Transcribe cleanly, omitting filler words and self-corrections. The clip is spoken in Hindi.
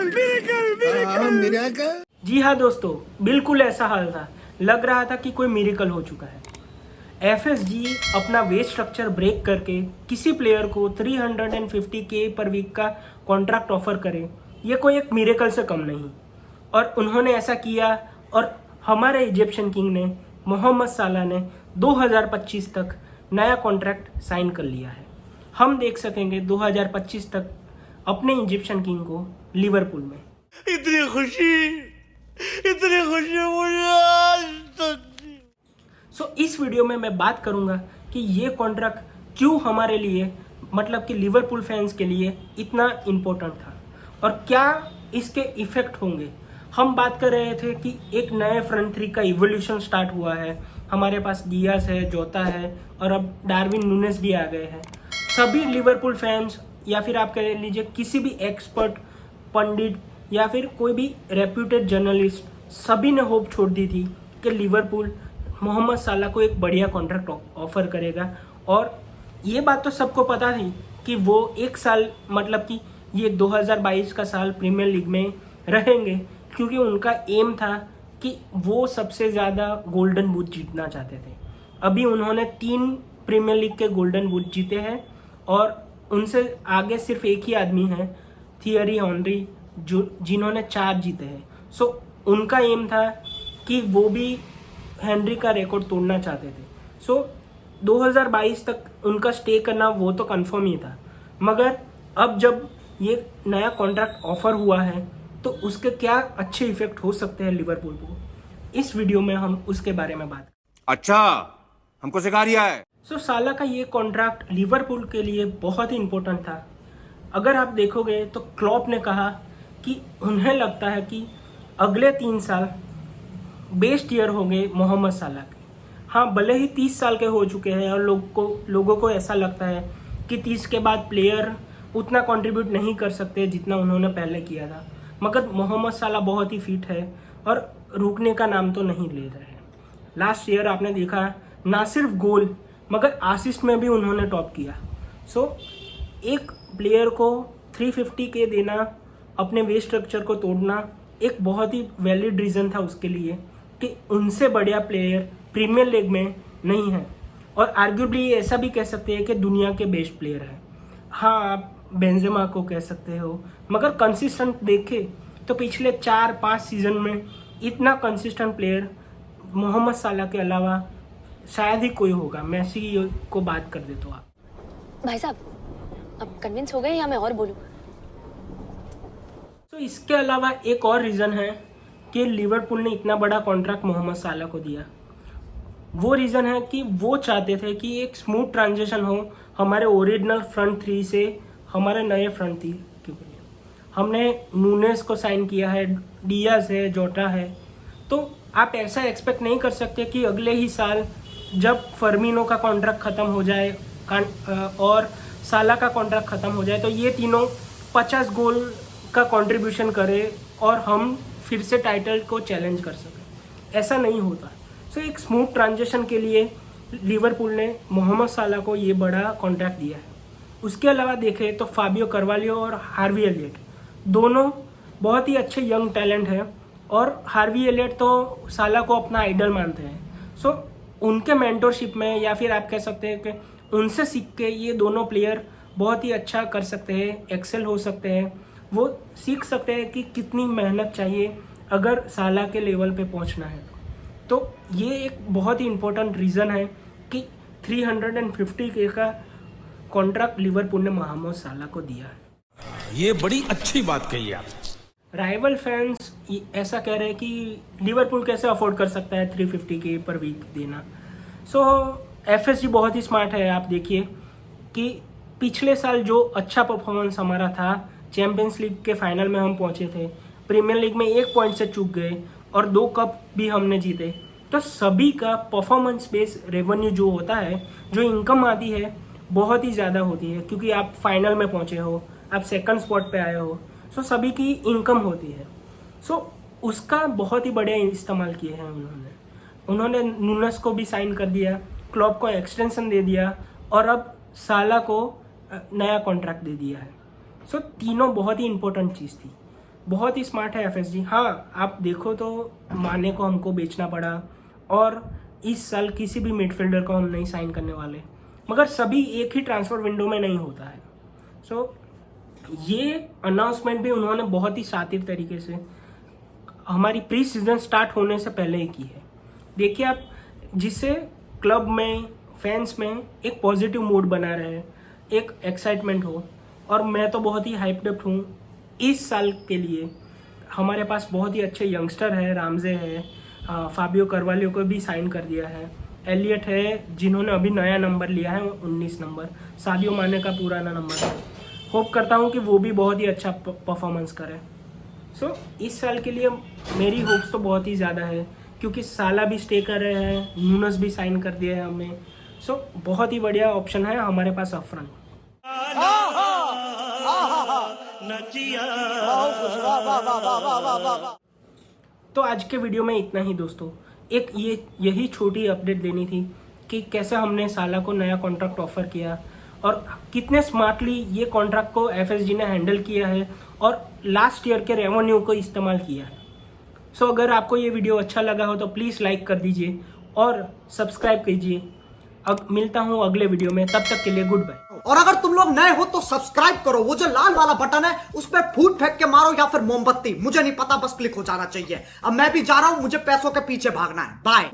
मिरेकल। जी हाँ दोस्तों, बिल्कुल ऐसा हाल था। लग रहा था कि कोई मिरेकल हो चुका है। एफएसजी अपना वेज स्ट्रक्चर ब्रेक करके किसी प्लेयर को 350K पर वीक का कॉन्ट्रैक्ट ऑफर करे, ये कोई एक मिरेकल से कम नहीं। और उन्होंने ऐसा किया और हमारे इजिप्शियन किंग ने, मोहम्मद साला ने 2025 तक नया कॉन्ट्रैक्ट साइन कर लिया है। हम देख सकेंगे 2025 तक अपने इजिप्शियन किंग को लिवरपूल में। इतनी खुशी मुझे आज तक। इस वीडियो में मैं बात करूंगा कि ये कॉन्ट्रैक्ट क्यों हमारे लिए, मतलब कि लिवरपूल फैंस के लिए इतना इम्पोर्टेंट था और क्या इसके इफेक्ट होंगे। हम बात कर रहे थे कि एक नए फ्रंट थ्री का इवोल्यूशन स्टार्ट हुआ है। हमारे पास डियास है, जोता है और अब डार्विन नूनेस भी आ गए हैं। सभी लिवरपूल फैंस या फिर आप कह लीजिए किसी भी एक्सपर्ट, पंडित या फिर कोई भी रेप्यूटेड जर्नलिस्ट, सभी ने होप छोड़ दी थी कि लिवरपूल मोहम्मद साला को एक बढ़िया कॉन्ट्रैक्ट ऑफर करेगा। और ये बात तो सबको पता थी कि वो एक साल, मतलब कि ये 2022 का साल प्रीमियर लीग में रहेंगे, क्योंकि उनका एम था कि वो सबसे ज़्यादा गोल्डन बूट जीतना चाहते थे। अभी उन्होंने 3 प्रीमियर लीग के गोल्डन बूट जीते हैं और उनसे आगे सिर्फ एक ही आदमी है, थियरी ऑनरी, जो जिन्होंने 4 जीते हैं। उनका एम था कि वो भी हेनरी का रिकॉर्ड तोड़ना चाहते थे। 2022 तक उनका स्टे करना वो तो कंफर्म ही था, मगर अब जब ये नया कॉन्ट्रैक्ट ऑफर हुआ है तो उसके क्या अच्छे इफेक्ट हो सकते हैं लिवरपूल को, इस वीडियो में हम उसके बारे में बात। अच्छा, हमको सिखा रिया है। साला का ये कॉन्ट्रैक्ट लिवरपूल के लिए बहुत ही इम्पोर्टेंट था। अगर आप देखोगे तो क्लॉप ने कहा कि उन्हें लगता है कि अगले 3 साल बेस्ट ईयर होंगे मोहम्मद साला के। हाँ, भले ही 30 साल के हो चुके हैं और लोगों को ऐसा लगता है कि 30 के बाद प्लेयर उतना कंट्रीब्यूट नहीं कर सकते जितना उन्होंने पहले किया था, मगर मोहम्मद साला बहुत ही फिट है और रुकने का नाम तो नहीं ले रहे हैं। लास्ट ईयर आपने देखा, ना सिर्फ गोल मगर असिस्ट में भी उन्होंने टॉप किया। एक प्लेयर को 350K देना, अपने वेज स्ट्रक्चर को तोड़ना, एक बहुत ही वैलिड रीज़न था उसके लिए कि उनसे बढ़िया प्लेयर प्रीमियर लीग में नहीं है। और आर्ग्यूबली ऐसा भी कह सकते हैं कि दुनिया के बेस्ट प्लेयर हैं। हाँ, आप बेंजेमा को कह सकते हो, मगर कंसिस्टेंट देखे तो पिछले 4-5 सीजन में इतना कंसिस्टेंट प्लेयर मोहम्मद साला के अलावा शायद ही कोई होगा। मेसी को बात कर दे तो आप। भाई साहब, अब कन्विंस हो गए या मैं और बोलूं? इसके अलावा एक और रीज़न है कि लिवरपूल ने इतना बड़ा कॉन्ट्रैक्ट मोहम्मद साला को दिया। वो रीज़न है कि वो चाहते थे कि एक स्मूथ ट्रांजिशन हो हमारे ओरिजिनल फ्रंट थ्री से हमारे नए फ्रंट थ्री के लिए। हमने नूनेस को साइन किया है, डियास है, जोटा है। तो आप ऐसा एक्सपेक्ट नहीं कर सकते कि अगले ही साल जब फर्मिनो का कॉन्ट्रैक्ट ख़त्म हो जाए और साला का कॉन्ट्रैक्ट ख़त्म हो जाए तो ये तीनों 50 गोल का कंट्रीब्यूशन करे और हम फिर से टाइटल को चैलेंज कर सकें। ऐसा नहीं होता। एक स्मूथ ट्रांजिशन के लिए लिवरपूल ने मोहम्मद साला को ये बड़ा कॉन्ट्रैक्ट दिया है। उसके अलावा देखें तो फाबियो कार्वालियो और हार्वी एलियट दोनों बहुत ही अच्छे यंग टैलेंट हैं और हार्वी एलियट तो साला को अपना आइडल मानते हैं। उनके मेंटरशिप में या फिर आप कह सकते हैं कि उनसे सीख के ये दोनों प्लेयर बहुत ही अच्छा कर सकते हैं, एक्सेल हो सकते हैं। वो सीख सकते हैं कि कितनी मेहनत चाहिए अगर साला के लेवल पे पहुंचना है। तो ये एक बहुत ही इम्पोर्टेंट रीज़न है कि 350K का कॉन्ट्रैक्ट लिवरपूल ने मोहम्मद साला को दिया है। ये बड़ी अच्छी बात कही आप। राइवल फैंस ऐसा कह रहे हैं कि लिवरपूल कैसे अफोर्ड कर सकता है 350K पर वीक देना। एफएसजी बहुत ही स्मार्ट है। आप देखिए कि पिछले साल जो अच्छा परफॉर्मेंस हमारा था, चैंपियंस लीग के फाइनल में हम पहुंचे थे, प्रीमियर लीग में 1 पॉइंट से चूक गए और 2 कप भी हमने जीते। तो सभी का परफॉर्मेंस बेस रेवेन्यू जो होता है, जो इनकम आती है, बहुत ही ज़्यादा होती है, क्योंकि आप फाइनल में पहुंचे हो, आप सेकंड स्पॉट पे आए हो। सभी की इनकम होती है। उसका बहुत ही बढ़िया इस्तेमाल किए हैं उन्होंने नूनेस को भी साइन कर दिया, क्लॉप को एक्सटेंशन दे दिया और अब साला को नया कॉन्ट्रैक्ट दे दिया है। तीनों बहुत ही इंपॉर्टेंट चीज़ थी। बहुत ही स्मार्ट है एफएसजी। हाँ, आप देखो तो माने को हमको बेचना पड़ा और इस साल किसी भी मिडफील्डर को हम नहीं साइन करने वाले, मगर सभी एक ही ट्रांसफर विंडो में नहीं होता है। सो ये अनाउंसमेंट भी उन्होंने बहुत ही शातिर तरीके से हमारी प्री सीजन स्टार्ट होने से पहले ही की है। देखिए आप, जिससे क्लब में, फैंस में एक पॉजिटिव मूड बना रहे, एक एक्साइटमेंट हो। और मैं तो बहुत ही हाइप्ड हूँ इस साल के लिए। हमारे पास बहुत ही अच्छे यंगस्टर है, रामजे है, फाबियो करवालियो को भी साइन कर दिया है, एलियट है जिन्होंने अभी नया नंबर लिया है 19 नंबर, सादियो माने का पुराना नंबर है। होप करता हूँ कि वो भी बहुत ही अच्छा परफॉर्मेंस करे। सो इस साल के लिए मेरी होप्स तो बहुत ही ज़्यादा है, क्योंकि साला भी स्टे कर रहे हैं, न्यूनस भी साइन कर दिया है हमें। सो बहुत ही बढ़िया ऑप्शन है हमारे पास अफरन। तो आज के वीडियो में इतना ही दोस्तों। एक यही छोटी अपडेट देनी थी कि कैसे हमने साला को नया कॉन्ट्रैक्ट ऑफर किया और कितने स्मार्टली ये कॉन्ट्रैक्ट को एफएसजी ने हैंडल किया है और लास्ट ईयर के रेवेन्यू को इस्तेमाल किया है। सो अगर आपको ये वीडियो अच्छा लगा हो तो प्लीज़ लाइक कर दीजिए और सब्सक्राइब कीजिए। अब मिलता हूँ अगले वीडियो में, तब तक के लिए गुड बाय। और अगर तुम लोग नए हो तो सब्सक्राइब करो, वो जो लाल वाला बटन है उस पर फूट फेंक के मारो या फिर मोमबत्ती, मुझे नहीं पता, बस क्लिक हो जाना चाहिए। अब मैं भी जा रहा हूं, मुझे पैसों के पीछे भागना है। बाय।